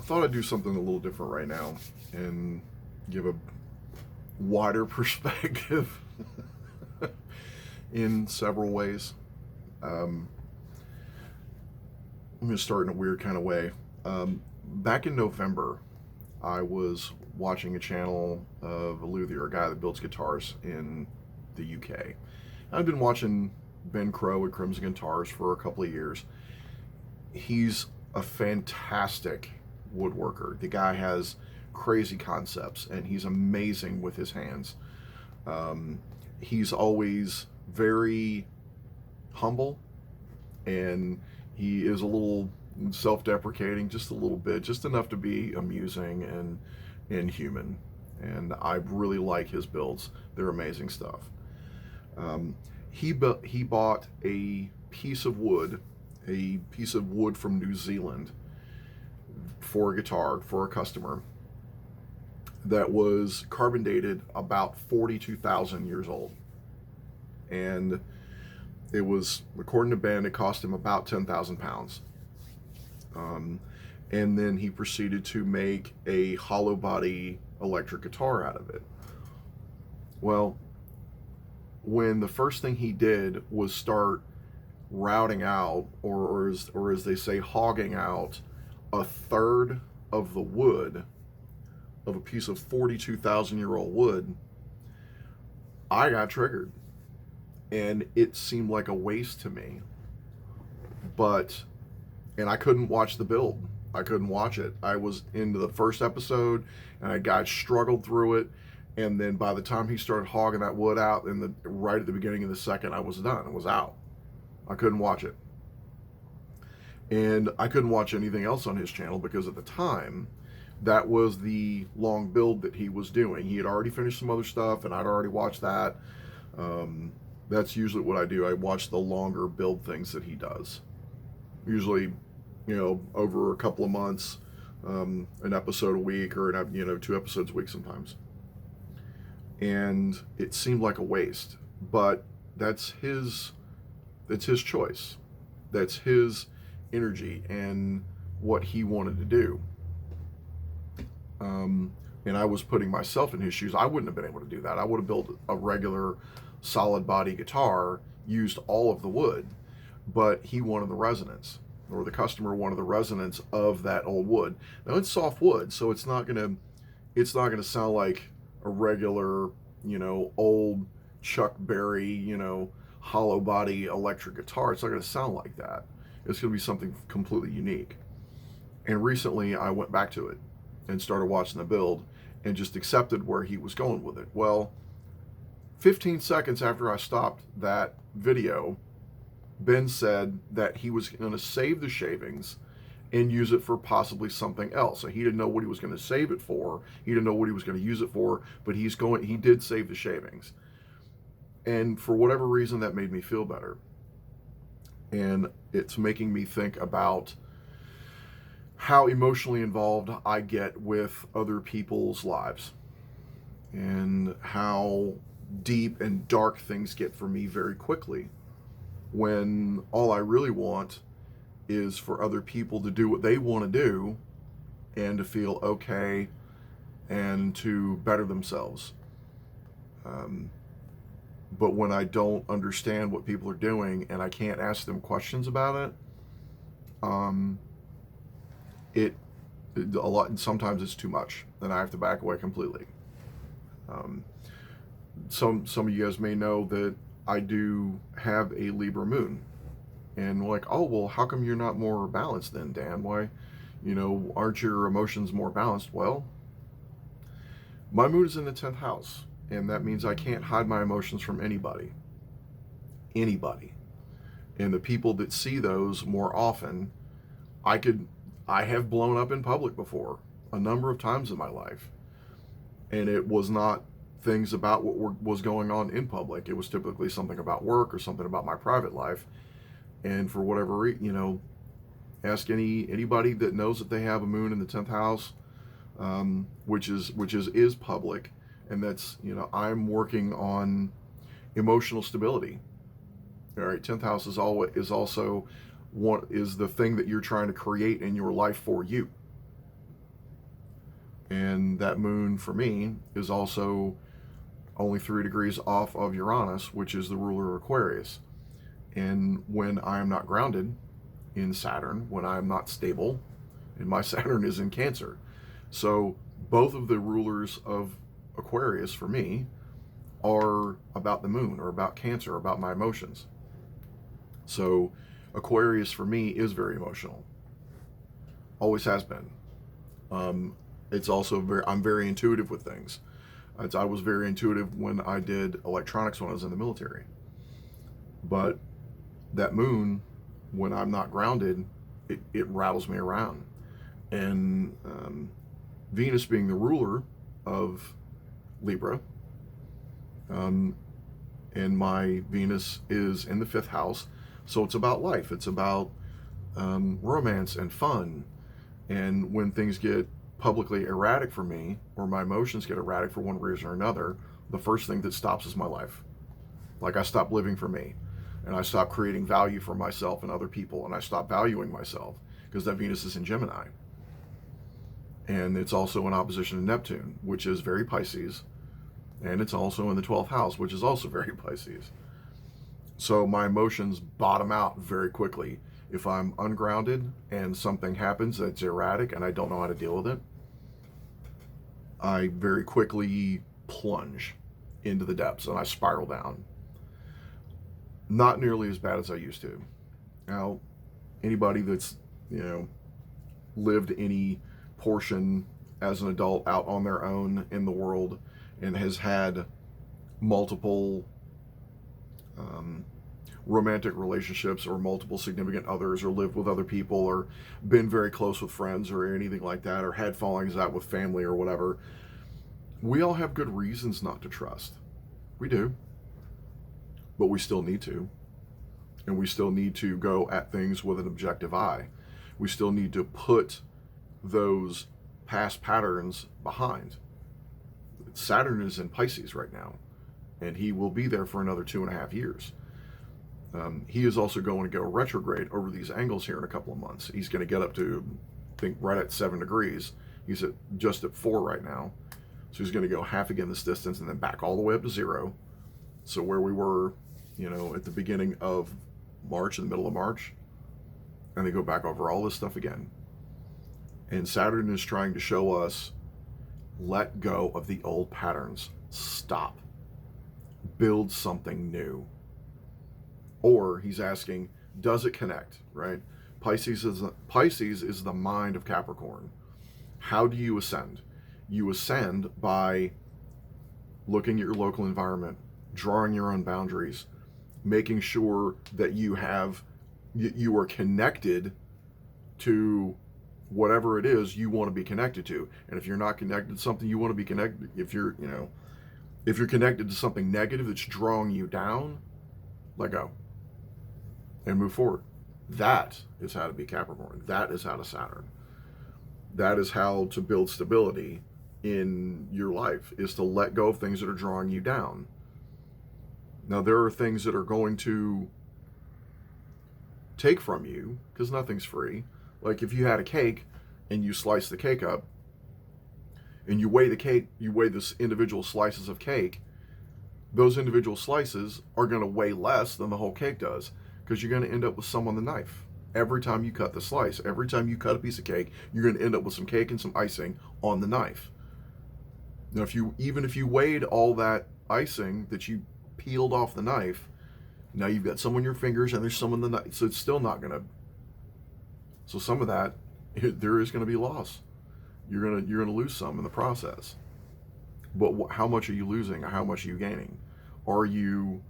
I thought I'd do something a little different right now and give a wider perspective in several ways. Um, I'm going to start in a weird kind of way. Back in November, I was watching a channel of a luthier, a guy that builds guitars in the UK. I've been watching Ben Crow at Crimson Guitars for a couple of years. He's a fantastic woodworker. The guy has crazy concepts and he's amazing with his hands. He's always very humble, and he is a little self-deprecating, just a little bit, just enough to be amusing and human. And I really like his builds. They're amazing stuff. He bought a piece of wood from New Zealand for a guitar for a customer that was carbon dated about 42,000 years old. And it was, according to Ben, it cost him about 10,000 pounds. And then he proceeded to make a hollow body electric guitar out of it. Well, when the first thing he did was start routing out, or as they say, hogging out a third of the wood of a piece of 42,000-year-old wood, I got triggered. And it seemed like a waste to me. And I couldn't watch the build. I couldn't watch it. I was into the first episode, and I struggled through it. And then by the time he started hogging that wood out, right at the beginning of the second, I was done. I was out. I couldn't watch it. And I couldn't watch anything else on his channel because at the time, that was the long build that he was doing. He had already finished some other stuff, and I'd already watched that. That's usually what I do. I watch the longer build things that he does. Usually, over a couple of months, an episode a week, or 2 episodes a week sometimes. And it seemed like a waste, but that's his choice. That's his energy and what he wanted to do. And I was putting myself in his shoes. I wouldn't have been able to do that. I would have built a regular solid body guitar, used all of the wood, but he wanted the resonance, or the customer wanted the resonance of that old wood. Now it's soft wood, so it's not gonna sound like a regular, old Chuck Berry, hollow body electric guitar. It's not gonna sound like that. It's gonna be something completely unique. And recently I went back to it and started watching the build and just accepted where he was going with it. Well, 15 seconds after I stopped that video, Ben said that he was going to save the shavings and use it for possibly something else. So he didn't know what he was going to save it for. He didn't know what he was going to use it for, but he did save the shavings. And for whatever reason, that made me feel better. And it's making me think about how emotionally involved I get with other people's lives, and how deep and dark things get for me very quickly, when all I really want is for other people to do what they want to do and to feel okay and to better themselves. But when I don't understand what people are doing and I can't ask them questions about it, a lot, and sometimes it's too much, and I have to back away completely. Some of you guys may know that I do have a Libra moon, and like, oh well, how come you're not more balanced then, Dan? Why, aren't your emotions more balanced? Well, my moon is in the 10th house, and that means I can't hide my emotions from anybody. And the people that see those more often, I have blown up in public before, a number of times in my life, and it was not things about what was going on in public. It was typically something about work or something about my private life. And for whatever reason, ask anybody that knows that they have a moon in the 10th house, which is public, and that's, I'm working on emotional stability. All right, 10th house is also the thing that you're trying to create in your life for you. And that moon for me is also only 3 degrees off of Uranus, which is the ruler of Aquarius. And when I am not grounded in Saturn, when I am not stable, and my Saturn is in Cancer. So both of the rulers of Aquarius for me are about the moon, or about Cancer, or about my emotions. So Aquarius for me is very emotional. Always has been. It's also I'm very intuitive with things. I was very intuitive when I did electronics when I was in the military. But that moon, when I'm not grounded, it rattles me around. And Venus being the ruler of Libra, and my Venus is in the 5th house, so it's about life. It's about romance and fun. And when things get publicly erratic for me, or my emotions get erratic for one reason or another, the first thing that stops is my life. Like, I stop living for me, and I stop creating value for myself and other people, and I stop valuing myself, because that Venus is in Gemini. And it's also in opposition to Neptune, which is very Pisces, and it's also in the 12th house, which is also very Pisces. So my emotions bottom out very quickly. If I'm ungrounded and something happens that's erratic and I don't know how to deal with it, I very quickly plunge into the depths and I spiral down. Not nearly as bad as I used to. Now, anybody that's, lived any portion as an adult out on their own in the world and has had multiple romantic relationships or multiple significant others, or lived with other people, or been very close with friends or anything like that, or had fallings out with family or whatever, we all have good reasons not to trust. We do. But we still need to. And we still need to go at things with an objective eye. We still need to put those past patterns behind. Saturn is in Pisces right now, and he will be there for another 2.5 years. He is also going to go retrograde over these angles here in a couple of months. He's going to get up to, I think, right at 7 degrees. He's just at 4 right now. So he's going to go half again this distance and then back all the way up to 0. So where we were, at the beginning of March, in the middle of March, and they go back over all this stuff again. And Saturn is trying to show us, let go of the old patterns. Stop. Build something new. Or he's asking, does it connect, right? Pisces is the mind of Capricorn. How do you ascend? You ascend by looking at your local environment, drawing your own boundaries, making sure that you are connected to whatever it is you want to be connected to. And if you're not connected to something you want to be connected, if you're connected to something negative that's drawing you down, let go and move forward. That is how to be Capricorn. That is how to Saturn. That is how to build stability in your life, is to let go of things that are drawing you down. Now, there are things that are going to take from you, because nothing's free. Like if you had a cake and you slice the cake up and you weigh the cake, you weigh this individual slices of cake, those individual slices are going to weigh less than the whole cake does, because you're going to end up with some on the knife. Every time you cut the slice, every time you cut a piece of cake, you're going to end up with some cake and some icing on the knife. Now, if you weighed all that icing that you peeled off the knife, now you've got some on your fingers and there's some on the knife, so it's still not going to. So some of that, there is going to be loss. You're going to lose some in the process. But how much are you losing? Or how much are you gaining? Are you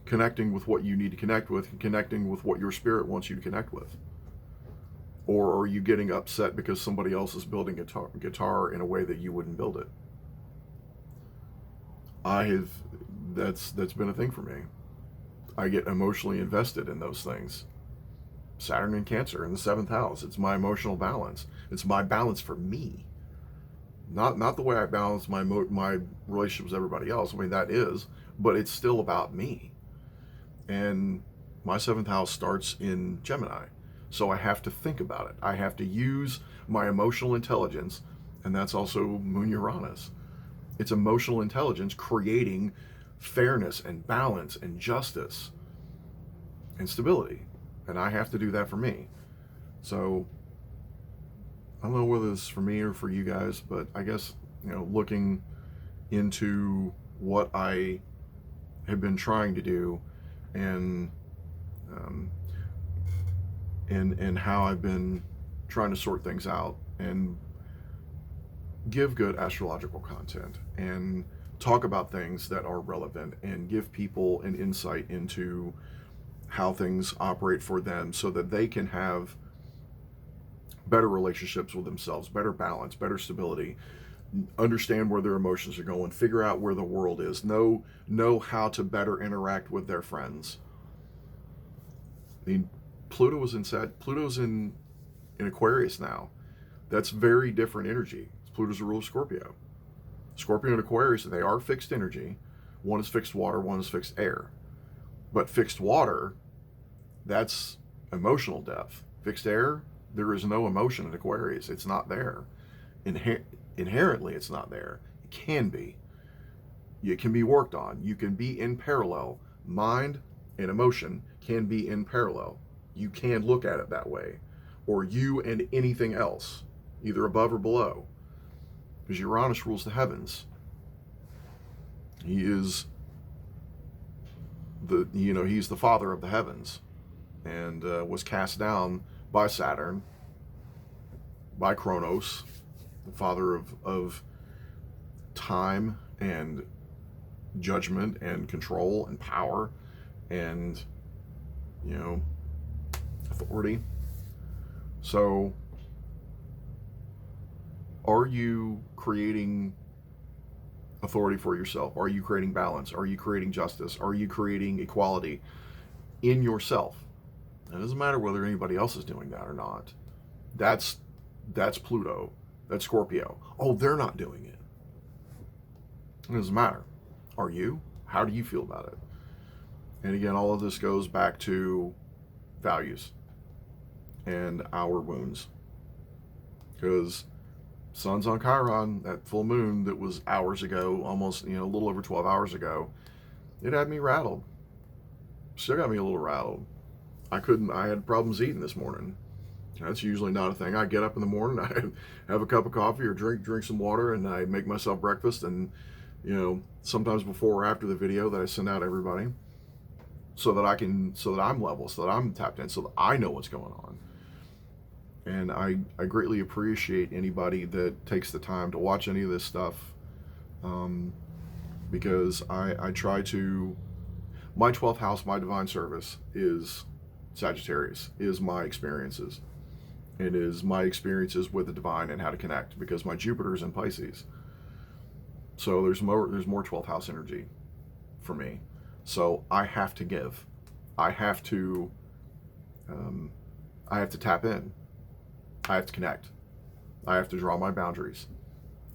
connecting with what you need to connect with, and connecting with what your spirit wants you to connect with? Or are you getting upset because somebody else is building guitar in a way that you wouldn't build it? That's been a thing for me. I get emotionally invested in those things. Saturn and Cancer in the 7th house. It's my emotional balance. It's my balance for me. Not the way I balance my relationships with everybody else. I mean, that is, but it's still about me. And my 7th house starts in Gemini. So I have to think about it. I have to use my emotional intelligence, and that's also Moon Uranus. It's emotional intelligence creating fairness and balance and justice and stability. And I have to do that for me. So I don't know whether it's for me or for you guys, but I guess, looking into what I have been trying to do, and um, and how I've been trying to sort things out and give good astrological content and talk about things that are relevant and give people an insight into how things operate for them so that they can have better relationships with themselves, better balance, better stability, understand where their emotions are going, figure out where the world is, know how to better interact with their friends. I mean, Pluto's in Aquarius now. That's very different energy. Pluto's a ruler of Scorpio. Scorpio and Aquarius, they are fixed energy. One is fixed water, one is fixed air. But fixed water, that's emotional depth. Fixed air, there is no emotion in Aquarius. It's not there. Inherently, it's not there. It can be. It can be worked on. You can be in parallel. Mind and emotion can be in parallel. You can look at it that way. Or you and anything else, either above or below. Because Uranus rules the heavens. He is he's the father of the heavens, and was cast down by Saturn, by Kronos, the father of time and judgment and control and power and authority. So are you creating authority for yourself? Are you creating balance? Are you creating justice? Are you creating equality in yourself? It doesn't matter whether anybody else is doing that or not. That's Pluto. That's Scorpio. Oh, they're not doing it. It doesn't matter. Are you? How do you feel about it? And again, all of this goes back to values and our wounds. Because Sun's on Chiron, that full moon that was hours ago, almost, a little over 12 hours ago, it had me rattled. Still got me a little rattled. I had problems eating this morning. That's usually not a thing. I get up in the morning, I have a cup of coffee or drink some water, and I make myself breakfast, and, sometimes before or after the video that I send out to everybody, so that I'm level, so that I'm tapped in, so that I know what's going on. And I greatly appreciate anybody that takes the time to watch any of this stuff, because I try to, my 12th house, my divine service is Sagittarius, is my experiences. It is my experiences with the divine and how to connect, because my Jupiter is in Pisces. So there's more 12th house energy for me. So I have to give. I have to tap in. I have to connect. I have to draw my boundaries.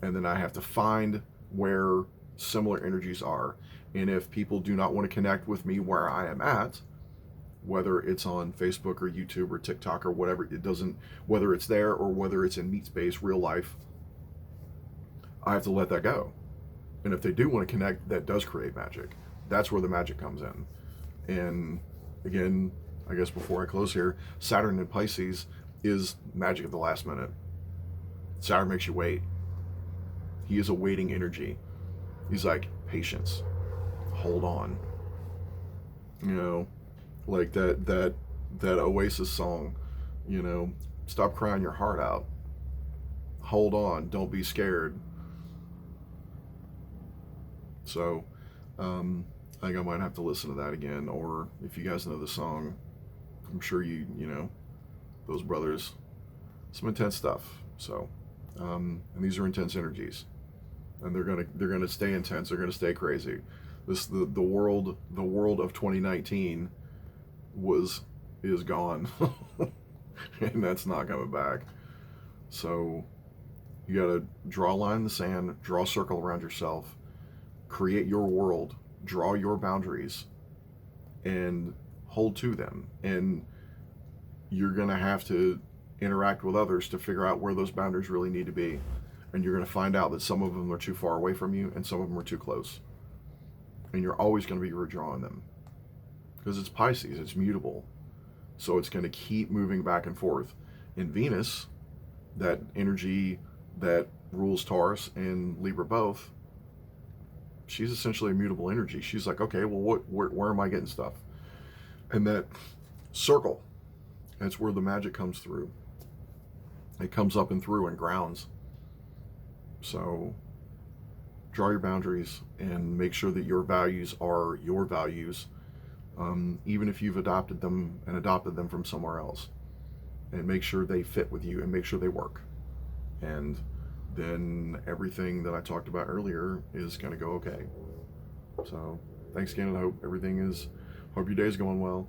And then I have to find where similar energies are. And if people do not want to connect with me where I am at, whether it's on Facebook or YouTube or TikTok or whatever, whether it's there or whether it's in meat space, real life, I have to let that go. And if they do want to connect, that does create magic. That's where the magic comes in. And again, I guess before I close here, Saturn in Pisces is magic at the last minute. Saturn makes you wait. He is a waiting energy. He's like, patience, hold on. Like that Oasis song, stop crying your heart out. Hold on, don't be scared. So, I think I might have to listen to that again, or if you guys know the song, I'm sure those brothers, some intense stuff. So, and these are intense energies, and they're gonna stay intense. They're gonna stay crazy. The world of 2019 is gone, and that's not coming back. So, you gotta draw a line in the sand, draw a circle around yourself, create your world, draw your boundaries, and hold to them, and you're going to have to interact with others to figure out where those boundaries really need to be. And you're going to find out that some of them are too far away from you and some of them are too close. And you're always going to be redrawing them. Because it's Pisces, it's mutable. So it's going to keep moving back and forth. In Venus, that energy that rules Taurus and Libra both, she's essentially a mutable energy. She's like, okay, well, where am I getting stuff? And that circle, that's where the magic comes through. It comes up and through and grounds. So draw your boundaries and make sure that your values are your values, even if you've adopted them from somewhere else. And make sure they fit with you and make sure they work. And then everything that I talked about earlier is going to go okay. So thanks again, and I hope your day is going well.